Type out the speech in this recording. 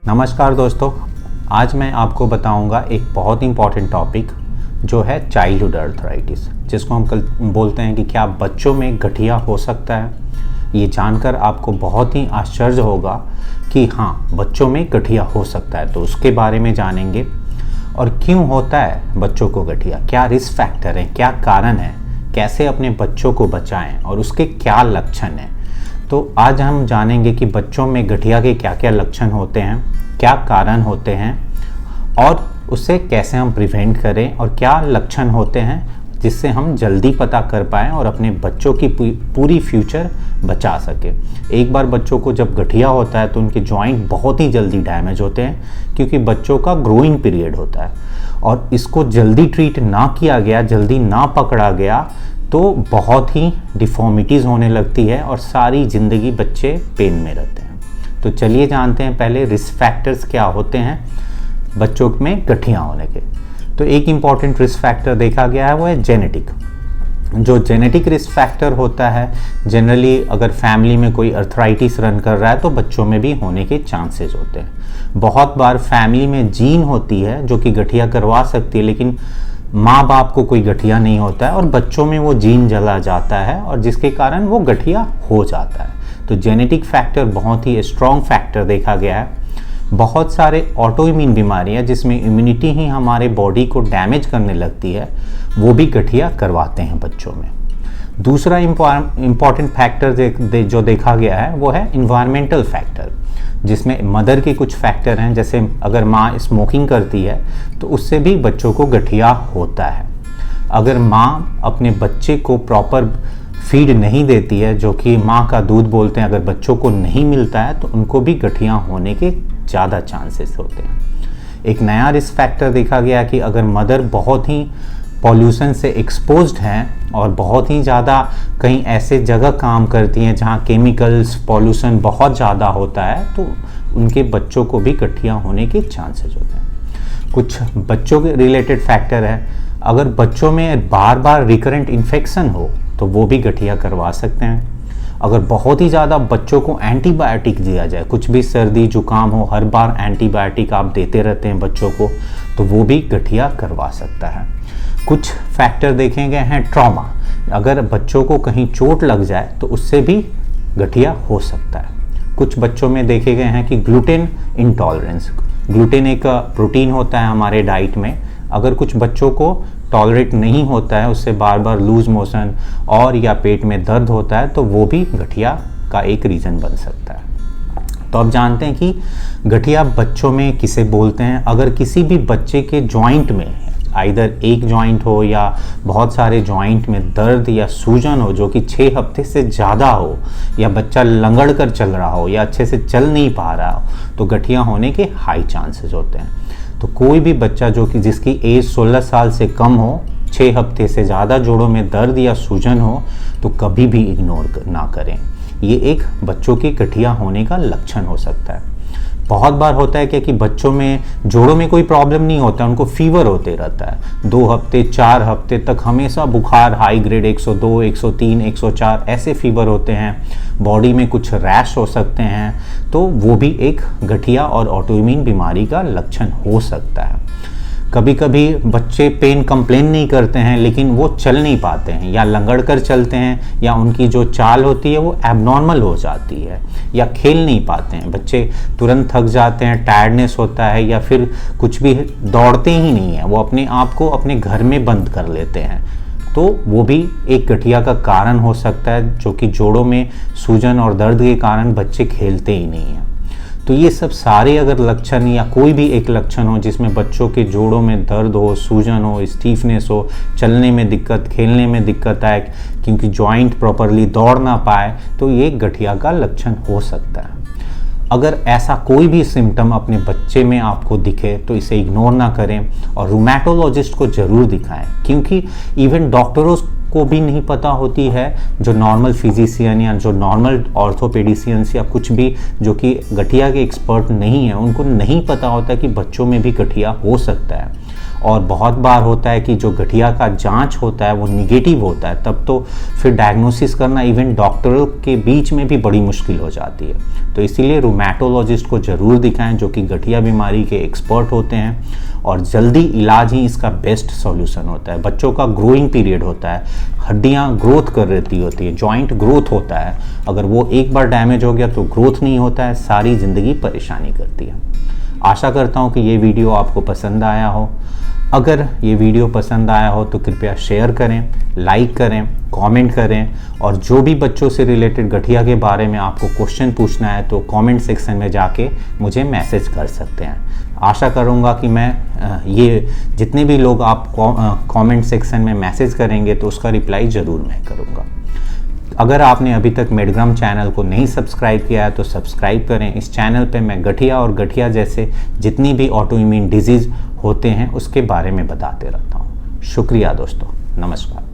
नमस्कार दोस्तों, आज मैं आपको बताऊंगा एक बहुत इंपॉर्टेंट टॉपिक जो है चाइल्डहुड अर्थराइटिस, जिसको हम कल बोलते हैं कि क्या बच्चों में गठिया हो सकता है। ये जानकर आपको बहुत ही आश्चर्य होगा कि हाँ, बच्चों में गठिया हो सकता है। तो उसके बारे में जानेंगे और क्यों होता है बच्चों को गठिया, क्या रिस्क फैक्टर है, क्या कारण है, कैसे अपने बच्चों को बचाएं और उसके क्या लक्षण हैं। तो आज हम जानेंगे कि बच्चों में गठिया के क्या क्या लक्षण होते हैं, क्या कारण होते हैं और उससे कैसे हम प्रिवेंट करें और क्या लक्षण होते हैं जिससे हम जल्दी पता कर पाएँ और अपने बच्चों की पूरी फ्यूचर बचा सके। एक बार बच्चों को जब गठिया होता है तो उनके जॉइंट बहुत ही जल्दी डैमेज होते हैं, क्योंकि बच्चों का ग्रोइंग पीरियड होता है और इसको जल्दी ट्रीट ना किया गया, जल्दी ना पकड़ा गया तो बहुत ही डिफॉर्मिटीज़ होने लगती है और सारी ज़िंदगी बच्चे पेन में रहते हैं। तो चलिए जानते हैं पहले रिस्क फैक्टर्स क्या होते हैं बच्चों में गठिया होने के। तो एक इम्पॉर्टेंट रिस्क फैक्टर देखा गया है वो है जेनेटिक। जो जेनेटिक रिस्क फैक्टर होता है, जनरली अगर फैमिली में कोई अर्थराइटिस रन कर रहा है तो बच्चों में भी होने के चांसेस होते हैं। बहुत बार फैमिली में जीन होती है जो कि गठिया करवा सकती है, लेकिन माँ बाप को कोई गठिया नहीं होता है और बच्चों में वो जीन जला जाता है और जिसके कारण वो गठिया हो जाता है। तो जेनेटिक फैक्टर बहुत ही स्ट्रॉन्ग फैक्टर देखा गया है। बहुत सारे ऑटो इम्यून बीमारियाँ जिसमें इम्यूनिटी ही हमारे बॉडी को डैमेज करने लगती है, वो भी गठिया करवाते हैं बच्चों में। दूसरा इम्पॉर्टेंट फैक्टर जो देखा गया है वो है इन्वायरमेंटल फैक्टर, जिसमें मदर के कुछ फैक्टर हैं। जैसे अगर माँ स्मोकिंग करती है तो उससे भी बच्चों को गठिया होता है। अगर माँ अपने बच्चे को प्रॉपर फीड नहीं देती है, जो कि माँ का दूध बोलते हैं, अगर बच्चों को नहीं मिलता है तो उनको भी गठिया होने के ज़्यादा चांसेस होते हैं। एक नया रिस्क फैक्टर देखा गया कि अगर मदर बहुत ही पॉल्यूशन से एक्सपोज्ड हैं और बहुत ही ज़्यादा कहीं ऐसे जगह काम करती हैं जहाँ केमिकल्स पॉल्यूशन बहुत ज़्यादा होता है, तो उनके बच्चों को भी गठिया होने के चांसेस होते हैं। कुछ बच्चों के रिलेटेड फैक्टर है, अगर बच्चों में बार बार रिकरेंट इन्फेक्शन हो तो वो भी गठिया करवा सकते हैं। अगर बहुत ही ज़्यादा बच्चों को एंटीबायोटिक दिया जाए, कुछ भी सर्दी जुकाम हो, हर बार एंटीबायोटिक आप देते रहते हैं बच्चों को, तो वो भी गठिया करवा सकता है। कुछ फैक्टर देखे गए हैं ट्रॉमा, अगर बच्चों को कहीं चोट लग जाए तो उससे भी गठिया हो सकता है। कुछ बच्चों में देखे गए हैं कि ग्लूटेन इंटॉलरेंस, ग्लूटेन एक प्रोटीन होता है हमारे डाइट में, अगर कुछ बच्चों को टॉलरेट नहीं होता है, उससे बार बार लूज मोशन और या पेट में दर्द होता है, तो वो भी गठिया का एक रीज़न बन सकता है। तो अब जानते हैं कि गठिया बच्चों में किसे बोलते हैं। अगर किसी भी बच्चे के जॉइंट में आइदर एक जॉइंट हो या बहुत सारे जॉइंट में दर्द या सूजन हो जो कि 6 हफ्ते से ज़्यादा हो, या बच्चा लंगड़ कर चल रहा हो या अच्छे से चल नहीं पा रहा हो, तो गठिया होने के हाई चांसेस होते हैं। तो कोई भी बच्चा जो कि जिसकी एज 16 साल से कम हो, 6 हफ्ते से ज़्यादा जोड़ों में दर्द या सूजन हो, तो कभी भी इग्नोर ना करें। ये एक बच्चों की गठिया होने का लक्षण हो सकता है। बहुत बार होता है कि बच्चों में जोड़ों में कोई प्रॉब्लम नहीं होता, उनको फीवर होते रहता है 2 हफ्ते 4 हफ्ते तक, हमेशा बुखार हाई ग्रेड 102 103 104 ऐसे फीवर होते हैं, बॉडी में कुछ रैश हो सकते हैं, तो वो भी एक गठिया और ऑटोइम्यून बीमारी का लक्षण हो सकता है। कभी कभी बच्चे पेन कंप्लेन नहीं करते हैं लेकिन वो चल नहीं पाते हैं, या लंगड़ कर चलते हैं, या उनकी जो चाल होती है वो एबनॉर्मल हो जाती है, या खेल नहीं पाते हैं, बच्चे तुरंत थक जाते हैं, टायर्डनेस होता है, या फिर कुछ भी दौड़ते ही नहीं है, वो अपने आप को अपने घर में बंद कर लेते हैं, तो वो भी एक गठिया का कारण हो सकता है, जो कि जोड़ों में सूजन और दर्द के कारण बच्चे खेलते ही नहीं हैं। तो ये सब सारे अगर लक्षण या कोई भी एक लक्षण हो जिसमें बच्चों के जोड़ों में दर्द हो, सूजन हो, स्टीफनेस हो, चलने में दिक्कत, खेलने में दिक्कत आए क्योंकि जॉइंट प्रॉपरली दौड़ ना पाए, तो ये गठिया का लक्षण हो सकता है। अगर ऐसा कोई भी सिम्टम अपने बच्चे में आपको दिखे तो इसे इग्नोर ना करें और रूमेटोलॉजिस्ट को ज़रूर दिखाएं, क्योंकि इवन डॉक्टरों को भी नहीं पता होती है, जो नॉर्मल फिजिशियन या जो नॉर्मल ऑर्थोपेडिशियंस या कुछ भी जो कि गठिया के एक्सपर्ट नहीं है, उनको नहीं पता होता कि बच्चों में भी गठिया हो सकता है। और बहुत बार होता है कि जो गठिया का जांच होता है वो निगेटिव होता है, तब तो फिर डायग्नोसिस करना इवन डॉक्टरों के बीच में भी बड़ी मुश्किल हो जाती है। तो इसीलिए रूमेटोलॉजिस्ट को ज़रूर दिखाएं, जो कि गठिया बीमारी के एक्सपर्ट होते हैं, और जल्दी इलाज ही इसका बेस्ट सॉल्यूशन होता है। बच्चों का ग्रोइंग पीरियड होता है, हड्डियाँ ग्रोथ कर रहती होती है, जॉइंट ग्रोथ होता है। अगर वो एक बार डैमेज हो गया तो ग्रोथ नहीं होता है, सारी ज़िंदगी परेशानी करती है। आशा करता हूँ कि ये वीडियो आपको पसंद आया हो। अगर ये वीडियो पसंद आया हो तो कृपया शेयर करें, लाइक करें, कमेंट करें, और जो भी बच्चों से रिलेटेड गठिया के बारे में आपको क्वेश्चन पूछना है तो कमेंट सेक्शन में जाके मुझे मैसेज कर सकते हैं। आशा करूँगा कि मैं ये जितने भी लोग आप कमेंट सेक्शन में मैसेज करेंगे तो उसका रिप्लाई ज़रूर मैं करूँगा। अगर आपने अभी तक मेडग्राम चैनल को नहीं सब्सक्राइब किया है तो सब्सक्राइब करें। इस चैनल पे मैं गठिया और गठिया जैसे जितनी भी ऑटो इम्यून डिजीज़ होते हैं उसके बारे में बताते रहता हूँ। शुक्रिया दोस्तों, नमस्कार।